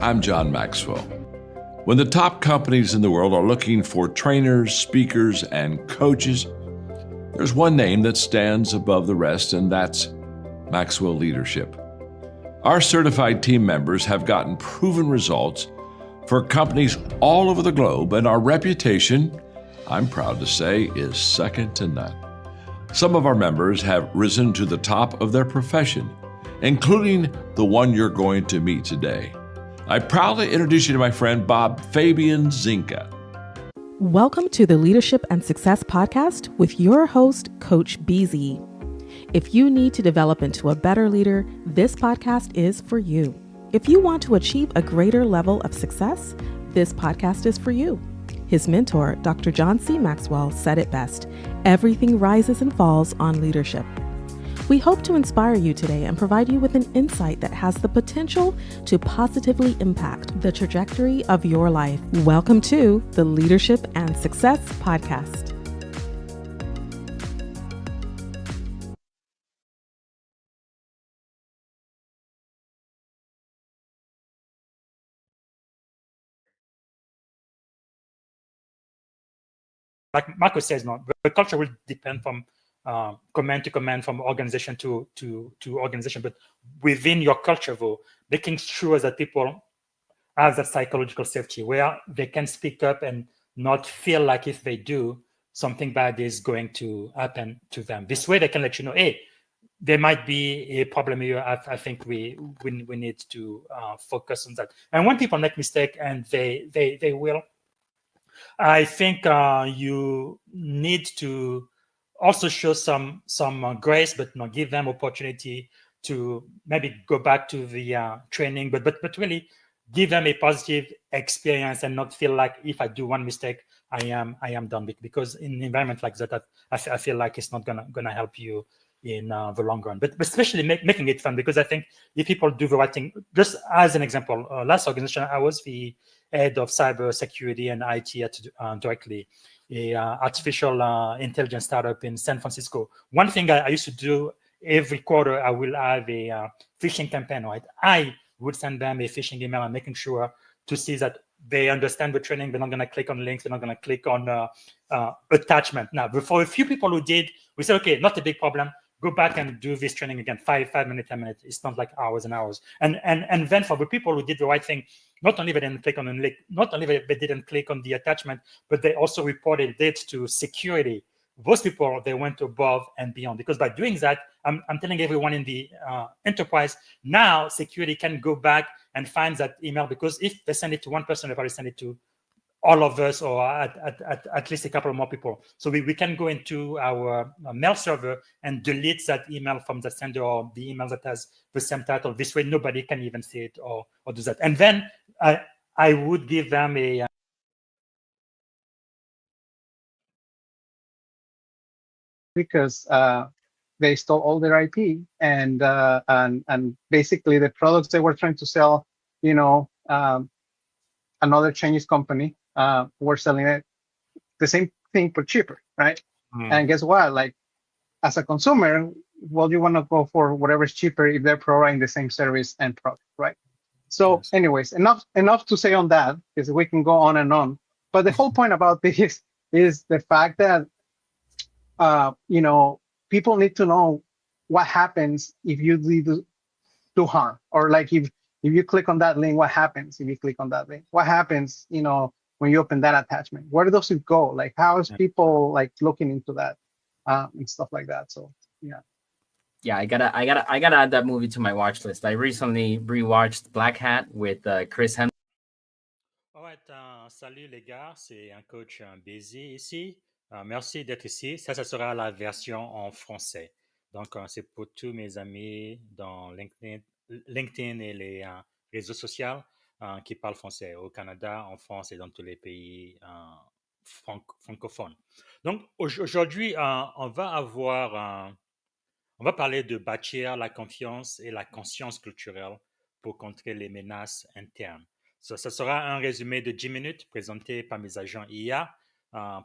I'm John Maxwell. When the top companies in the world are looking for trainers, speakers, and coaches, there's one name that stands above the rest, and that's Maxwell Leadership. Our certified team members have gotten proven results for companies all over the globe, and our reputation, I'm proud to say, is second to none. Some of our members have risen to the top of their profession, including the one you're going to meet today. I proudly introduce you to my friend Bob Fabian Zinka. Welcome to the Leadership and Success Podcast with your host, Coach BZ. If you need to develop into a better leader, this podcast is for you. If you want to achieve a greater level of success, this podcast is for you. His mentor, Dr. John C. Maxwell, said it best: everything rises and falls on leadership. We hope to inspire you today and provide you with an insight that has the potential to positively impact the trajectory of your life. Welcome to the Leadership and Success Podcast. Like Marco says, no, the culture will depend from command to command, from organization to organization. But within your culture, though, making sure that people have that psychological safety where they can speak up and not feel like if they do, something bad is going to happen to them. This way, they can let you know, hey, there might be a problem here. I think we need to focus on that. And when people make mistake, and they will, I think you need to also show some grace, but not give them opportunity to maybe go back to the training, but really give them a positive experience and not feel like if I do one mistake, I am done. Because in an environment like that, I feel like it's not gonna help you in the long run. But especially making it fun, because I think if people do the right thing, just as an example, last organization I was the head of cyber security and IT at directly, a artificial intelligence startup in San Francisco. One thing I used to do every quarter, I will have a phishing campaign, right? I would send them a phishing email and making sure to see that they understand the training. They're not going to click on links. They're not going to click on attachment. Now, for a few people who did, we said, okay, not a big problem. Go back and do this training again, 5 minutes, 10 minutes. It's not like hours and hours. And then for the people who did the right thing, not only they didn't click on the link, not only they didn't click on the attachment, but they also reported it to security. Those people, they went above and beyond, because by doing that, I'm telling everyone in the enterprise, now security can go back and find that email, because if they send it to one person, they probably send it to all of us, or at least a couple more people. So we can go into our mail server and delete that email from the sender, or the email that has the same title. This way, nobody can even see it or do that. And then I would give them a because they stole all their IP, and basically the products they were trying to sell, another Chinese company were selling it the same thing but cheaper, right? And guess what? Like, as a consumer, well, you want to go for whatever's cheaper if they're providing the same service and product, right? So, yes. Anyways, enough to say on that, because we can go on and on. But the whole point about this is the fact that people need to know what happens if you do harm, or like if you click on that link, what happens if you click on that link? What happens, when you open that attachment? Where does it go? Like, how is people like looking into that and stuff like that? So yeah, I gotta add that movie to my watch list. I recently rewatched Black Hat with Chris Hemsworth. All right, salut les gars, c'est un coach busy ici. Merci d'être ici. Ça sera la version en français. Donc, c'est pour tous mes amis dans LinkedIn et les réseaux sociaux qui parlent français au Canada, en France et dans tous les pays francophones. Donc, aujourd'hui, on va parler de bâtir la confiance et la conscience culturelle pour contrer les menaces internes. Ça sera un résumé de 10 minutes présenté par mes agents IA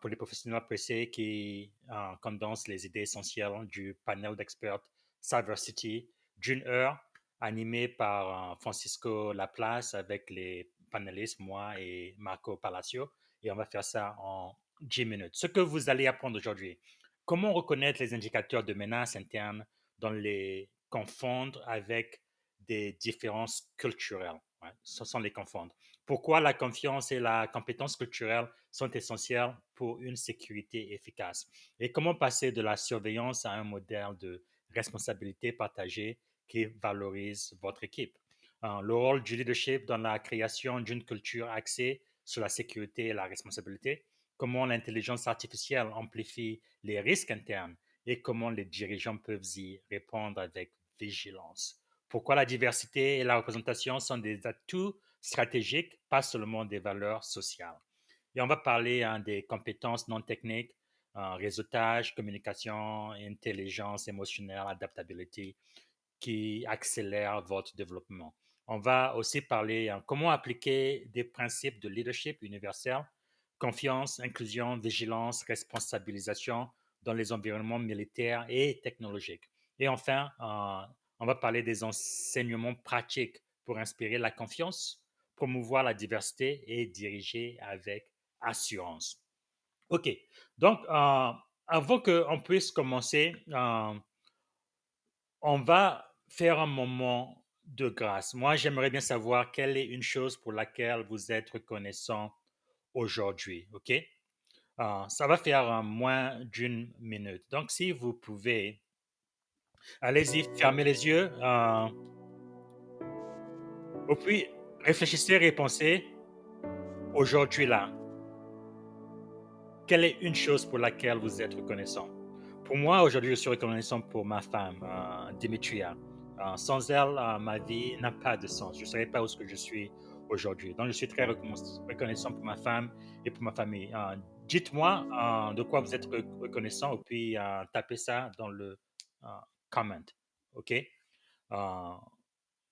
pour les professionnels pressés qui condensent les idées essentielles du panel d'experts Cyversity d'une heure animé par Francisco Laplace avec les panélistes, moi et Marco Palacios. Et on va faire ça en 10 minutes. Ce que vous allez apprendre aujourd'hui, comment reconnaître les indicateurs de menaces internes dans les confondre avec des différences culturelles. Ouais, sans les confondre. Pourquoi la confiance et la compétence culturelle sont essentielles pour une sécurité efficace et comment passer de la surveillance à un modèle de responsabilité partagée qui valorise votre équipe. Le rôle du leadership dans la création d'une culture axée sur la sécurité et la responsabilité, comment l'intelligence artificielle amplifie les risques internes et comment les dirigeants peuvent y répondre avec vigilance. Pourquoi la diversité et la représentation sont des atouts stratégiques, pas seulement des valeurs sociales. Et on va parler des compétences non techniques, réseautage, communication, intelligence émotionnelle, adaptability, qui accélèrent votre développement. On va aussi parler comment appliquer des principes de leadership universel, confiance, inclusion, vigilance, responsabilisation dans les environnements militaires et technologiques. Et enfin, on va parler des enseignements pratiques pour inspirer la confiance, promouvoir la diversité et diriger avec assurance. OK. Donc, avant qu'on puisse commencer, on va faire un moment de grâce. Moi, j'aimerais bien savoir quelle est une chose pour laquelle vous êtes reconnaissant aujourd'hui. OK? Ça va faire moins d'une minute. Donc, si vous pouvez, allez-y, fermez les yeux. Et puis, réfléchissez et pensez aujourd'hui là. Quelle est une chose pour laquelle vous êtes reconnaissant? Pour moi, aujourd'hui, je suis reconnaissant pour ma femme, Dimitria. Sans elle, ma vie n'a pas de sens. Je ne serais pas où ce que je suis aujourd'hui. Donc, je suis très reconnaissant pour ma femme et pour ma famille. Dites-moi de quoi vous êtes reconnaissant et puis tapez ça dans le comment. OK? Euh,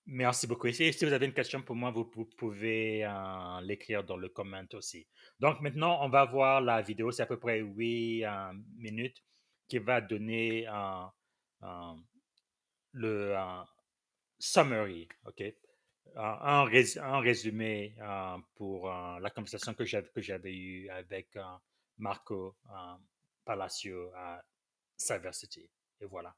Merci beaucoup. Et si vous avez une question pour moi, vous pouvez l'écrire dans le comment aussi. Donc maintenant, on va voir la vidéo. C'est à peu près 8 minutes qui va donner euh, le summary, OK? Un résumé pour la conversation que j'avais eue avec Marco Palacios à Cyversity. Et voilà.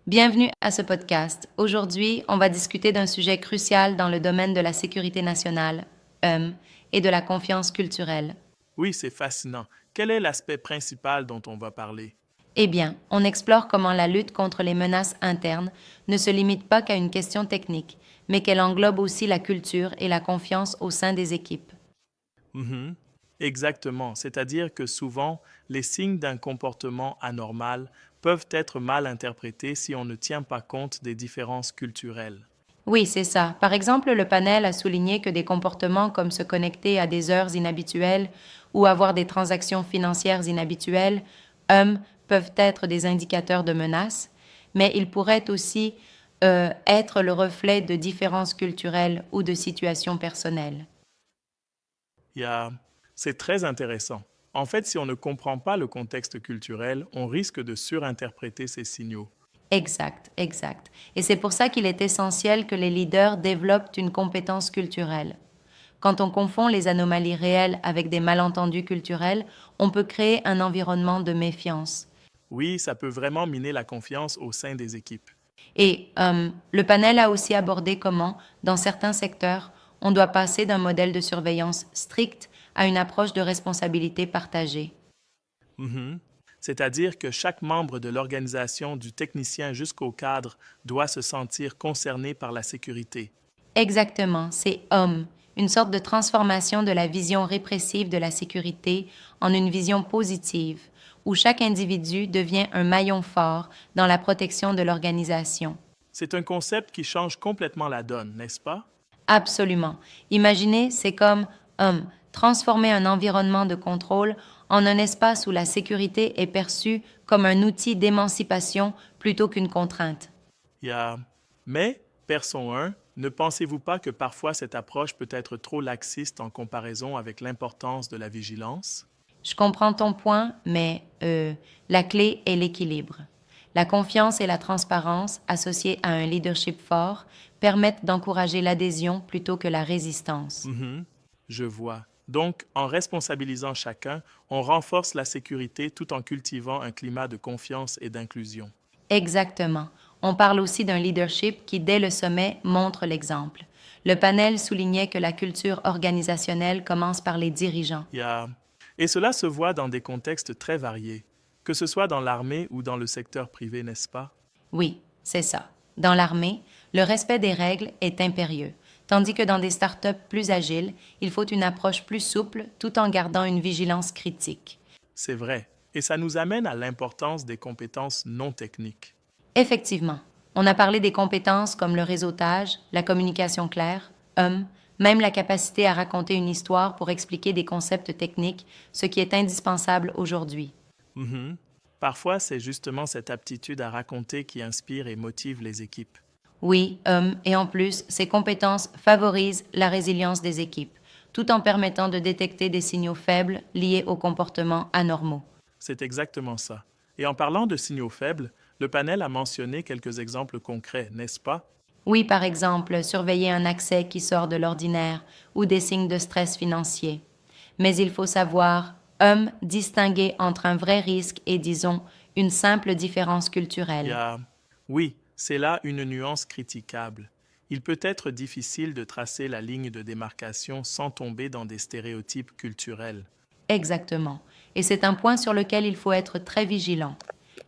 Bienvenue à ce podcast. Aujourd'hui, on va discuter d'un sujet crucial dans le domaine de la sécurité nationale, et de la confiance culturelle. Oui, c'est fascinant. Quel est l'aspect principal dont on va parler? Eh bien, on explore comment la lutte contre les menaces internes ne se limite pas qu'à une question technique, mais qu'elle englobe aussi la culture et la confiance au sein des équipes. Mhm. Exactement, c'est-à-dire que souvent, les signes d'un comportement anormal peuvent être mal interprétés si on ne tient pas compte des différences culturelles. Oui, c'est ça. Par exemple, le panel a souligné que des comportements comme se connecter à des heures inhabituelles ou avoir des transactions financières inhabituelles, peuvent être des indicateurs de menace, mais ils pourraient aussi être le reflet de différences culturelles ou de situations personnelles. C'est très intéressant. En fait, si on ne comprend pas le contexte culturel, on risque de surinterpréter ces signaux. Exact, exact. Et c'est pour ça qu'il est essentiel que les leaders développent une compétence culturelle. Quand on confond les anomalies réelles avec des malentendus culturels, on peut créer un environnement de méfiance. Oui, ça peut vraiment miner la confiance au sein des équipes. Et le panel a aussi abordé comment, dans certains secteurs, on doit passer d'un modèle de surveillance strict à une approche de responsabilité partagée. Mhm. C'est-à-dire que chaque membre de l'organisation, du technicien jusqu'au cadre, doit se sentir concerné par la sécurité. Exactement, c'est une sorte de transformation de la vision répressive de la sécurité en une vision positive, où chaque individu devient un maillon fort dans la protection de l'organisation. C'est un concept qui change complètement la donne, n'est-ce pas? Absolument. Imaginez, c'est comme transformer un environnement de contrôle en un espace où la sécurité est perçue comme un outil d'émancipation plutôt qu'une contrainte. Mais, Person 1, ne pensez-vous pas que parfois cette approche peut être trop laxiste en comparaison avec l'importance de la vigilance? Je comprends ton point, mais la clé est l'équilibre. La confiance et la transparence, associées à un leadership fort, permettent d'encourager l'adhésion plutôt que la résistance. Je vois. Donc, en responsabilisant chacun, on renforce la sécurité tout en cultivant un climat de confiance et d'inclusion. Exactement. On parle aussi d'un leadership qui, dès le sommet, montre l'exemple. Le panel soulignait que la culture organisationnelle commence par les dirigeants. Et cela se voit dans des contextes très variés, que ce soit dans l'armée ou dans le secteur privé, n'est-ce pas? Oui, c'est ça. Dans l'armée, le respect des règles est impérieux, tandis que dans des startups plus agiles, il faut une approche plus souple tout en gardant une vigilance critique. C'est vrai, et ça nous amène à l'importance des compétences non techniques. Effectivement, on a parlé des compétences comme le réseautage, la communication claire, même la capacité à raconter une histoire pour expliquer des concepts techniques, ce qui est indispensable aujourd'hui. Parfois, c'est justement cette aptitude à raconter qui inspire et motive les équipes. Oui, et en plus, ces compétences favorisent la résilience des équipes, tout en permettant de détecter des signaux faibles liés aux comportements anormaux. C'est exactement ça. Et en parlant de signaux faibles, le panel a mentionné quelques exemples concrets, n'est-ce pas? Oui, par exemple, surveiller un accès qui sort de l'ordinaire ou des signes de stress financier. Mais il faut savoir, distinguer entre un vrai risque et, disons, une simple différence culturelle. Oui, c'est là une nuance critiquable. Il peut être difficile de tracer la ligne de démarcation sans tomber dans des stéréotypes culturels. Exactement. Et c'est un point sur lequel il faut être très vigilant.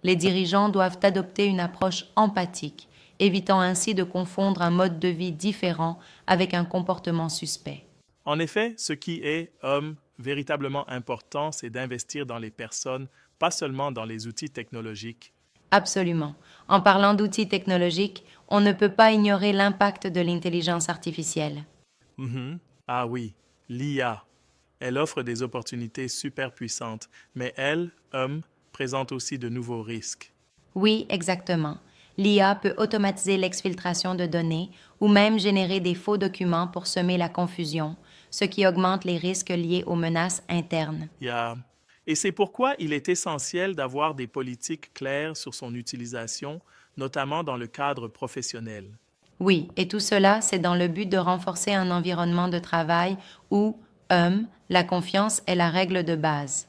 Les dirigeants doivent adopter une approche empathique, évitant ainsi de confondre un mode de vie différent avec un comportement suspect. En effet, ce qui est, véritablement important, c'est d'investir dans les personnes, pas seulement dans les outils technologiques. Absolument. En parlant d'outils technologiques, on ne peut pas ignorer l'impact de l'intelligence artificielle. Ah oui, l'IA. Elle offre des opportunités super puissantes, mais elle, présente aussi de nouveaux risques. Oui, exactement. L'IA peut automatiser l'exfiltration de données ou même générer des faux documents pour semer la confusion, ce qui augmente les risques liés aux menaces internes. Et c'est pourquoi il est essentiel d'avoir des politiques claires sur son utilisation, notamment dans le cadre professionnel. Oui, et tout cela, c'est dans le but de renforcer un environnement de travail où, la confiance est la règle de base.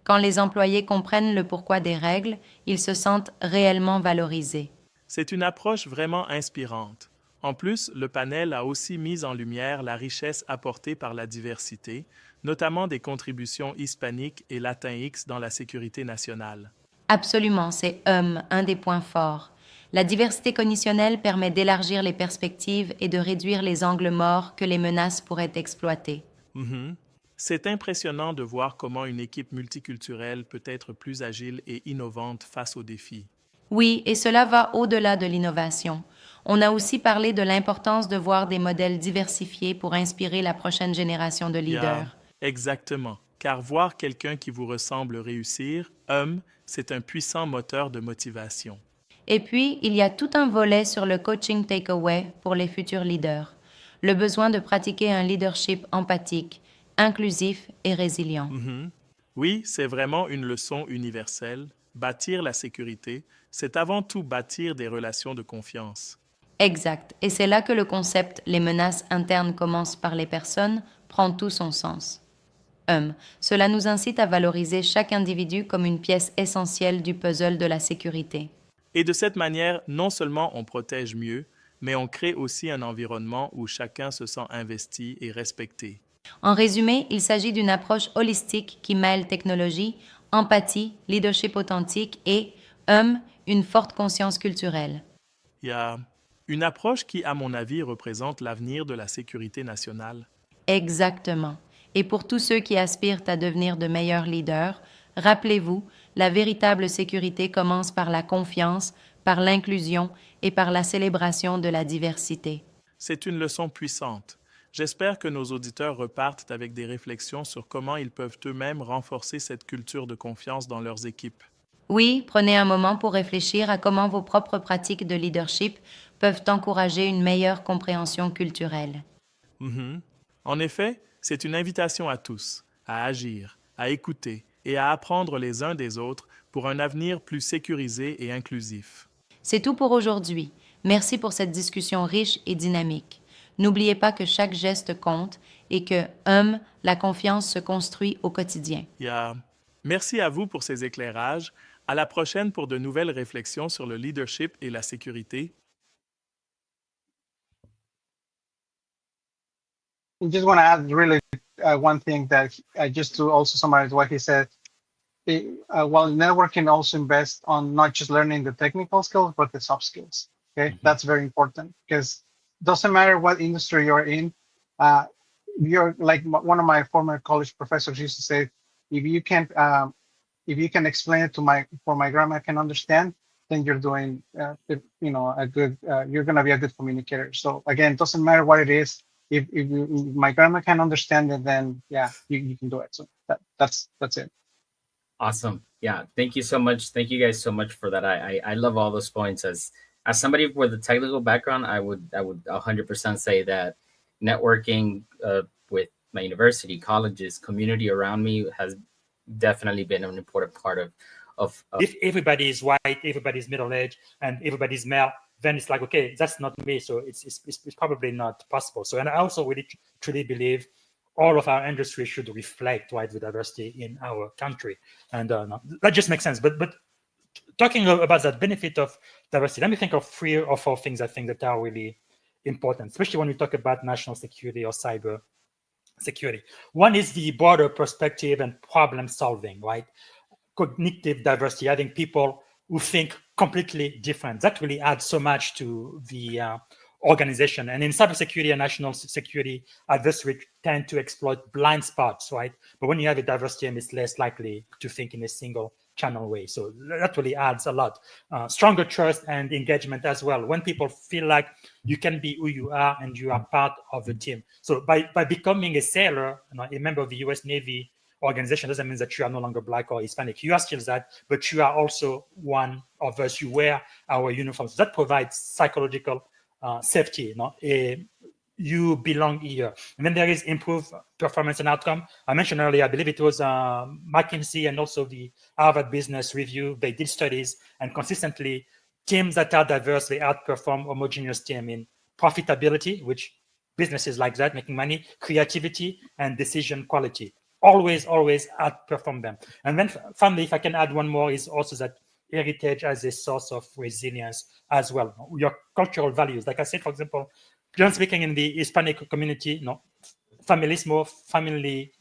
Quand les employés comprennent le pourquoi des règles, ils se sentent réellement valorisés. C'est une approche vraiment inspirante. En plus, le panel a aussi mis en lumière la richesse apportée par la diversité, notamment des contributions hispaniques et latinx dans la sécurité nationale. Absolument, c'est un des points forts. La diversité cognitionnelle permet d'élargir les perspectives et de réduire les angles morts que les menaces pourraient exploiter. C'est impressionnant de voir comment une équipe multiculturelle peut être plus agile et innovante face aux défis. Oui, et cela va au-delà de l'innovation. On a aussi parlé de l'importance de voir des modèles diversifiés pour inspirer la prochaine génération de leaders. Exactement, car voir quelqu'un qui vous ressemble réussir, c'est un puissant moteur de motivation. Et puis, il y a tout un volet sur le coaching takeaway pour les futurs leaders. Le besoin de pratiquer un leadership empathique, inclusif et résilient. Oui, c'est vraiment une leçon universelle. Bâtir la sécurité, c'est avant tout bâtir des relations de confiance. Exact. Et c'est là que le concept « les menaces internes commencent par les personnes » prend tout son sens. Cela nous incite à valoriser chaque individu comme une pièce essentielle du puzzle de la sécurité. Et de cette manière, non seulement on protège mieux, mais on crée aussi un environnement où chacun se sent investi et respecté. En résumé, il s'agit d'une approche holistique qui mêle technologie, empathie, leadership authentique et, une forte conscience culturelle. Il y a une approche qui, à mon avis, représente l'avenir de la sécurité nationale. Exactement. Et pour tous ceux qui aspirent à devenir de meilleurs leaders, rappelez-vous, la véritable sécurité commence par la confiance, par l'inclusion et par la célébration de la diversité. C'est une leçon puissante. J'espère que nos auditeurs repartent avec des réflexions sur comment ils peuvent eux-mêmes renforcer cette culture de confiance dans leurs équipes. Oui, prenez un moment pour réfléchir à comment vos propres pratiques de leadership peuvent encourager une meilleure compréhension culturelle. En effet, c'est une invitation à tous, à agir, à écouter et à apprendre les uns des autres pour un avenir plus sécurisé et inclusif. C'est tout pour aujourd'hui. Merci pour cette discussion riche et dynamique. N'oubliez pas que chaque geste compte et que, la confiance se construit au quotidien. Merci à vous pour ces éclairages. À la prochaine pour de nouvelles réflexions sur le leadership et la sécurité. I just want to add really one thing that just to also summarize what he said. While networking also invests on not just learning the technical skills, but the soft skills. Okay, that's very important because it doesn't matter what industry you're in. You're like one of my former college professors used to say, if you can explain it for my grandma can understand, then you're doing a good. You're gonna be a good communicator. So again, it doesn't matter what it is. If my grandma can understand it, then yeah, you can do it. So that's it. Awesome. Yeah. Thank you so much. Thank you guys so much for that. I love all those points. As somebody with a technical background, I would 100% say that networking with my university, colleges, community around me has definitely been an important part of if everybody is white, everybody's middle-aged, and everybody's male, then it's like, okay, that's not me. So it's probably not possible. So, and I also really truly believe all of our industry should reflect the diversity in our country. And that just makes sense. But talking about that benefit of diversity, let me think of 3 or 4 things I think that are really important, especially when we talk about national security or cyber security. One is the broader perspective and problem solving, right? Cognitive diversity, having people who think completely different. That really adds so much to the organization. And in cybersecurity and national security, adversaries tend to exploit blind spots, right? But when you have a diverse team, it's less likely to think in a single channel way. So that really adds a lot. Stronger trust and engagement as well. When people feel like you can be who you are and you are part of the team. So by becoming a sailor, a member of the US Navy organization, doesn't mean that you are no longer Black or Hispanic. You are still that, but you are also one of us. You wear our uniforms. That provides psychological safety. You belong here. And then there is improved performance and outcome. I mentioned earlier, I believe it was McKinsey and also the Harvard Business Review. They did studies, and consistently, teams that are diverse, they outperform homogeneous teams in profitability, which businesses like that, making money, creativity, and decision quality. Always outperform them. And then finally, if I can add one more, is also that heritage as a source of resilience as well. Your cultural values. Like I said, for example, generally speaking, in the Hispanic community, familismo, family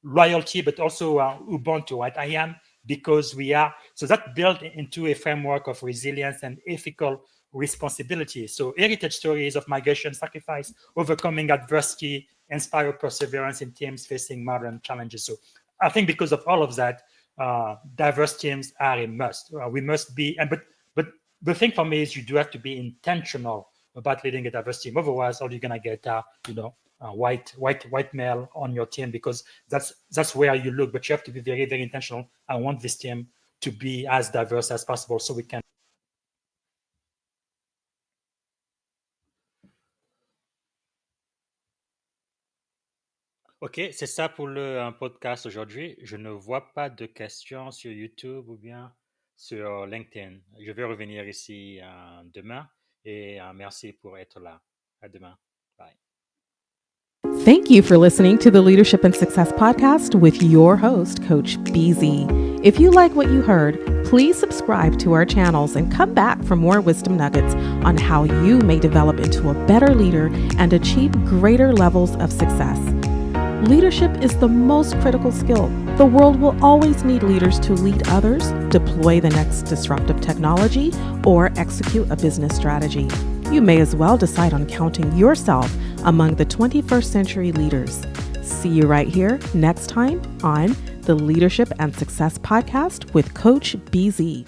loyalty, but also Ubuntu, right? I am because we are. So that built into a framework of resilience and ethical responsibility. So heritage stories of migration, sacrifice, overcoming adversity, inspire perseverance in teams facing modern challenges. So I think because of all of that, diverse teams are a must. We must be, but the thing for me is you do have to be intentional about leading a diverse team. Otherwise, all you're gonna get are white male on your team, because that's where you look. But you have to be very, very intentional. I want this team to be as diverse as possible, so we can. Ok, c'est ça pour le podcast aujourd'hui. Je ne vois pas de questions sur YouTube ou bien sur LinkedIn. Je vais revenir ici demain et merci pour être là. À demain. Bye. Thank you for listening to the Leadership and Success Podcast with your host, Coach BZ. If you like what you heard, please subscribe to our channels and come back for more wisdom nuggets on how you may develop into a better leader and achieve greater levels of success. Leadership is the most critical skill. The world will always need leaders to lead others, deploy the next disruptive technology, or execute a business strategy. You may as well decide on counting yourself among the 21st century leaders. See you right here next time on the Leadership and Success Podcast with Coach BZ.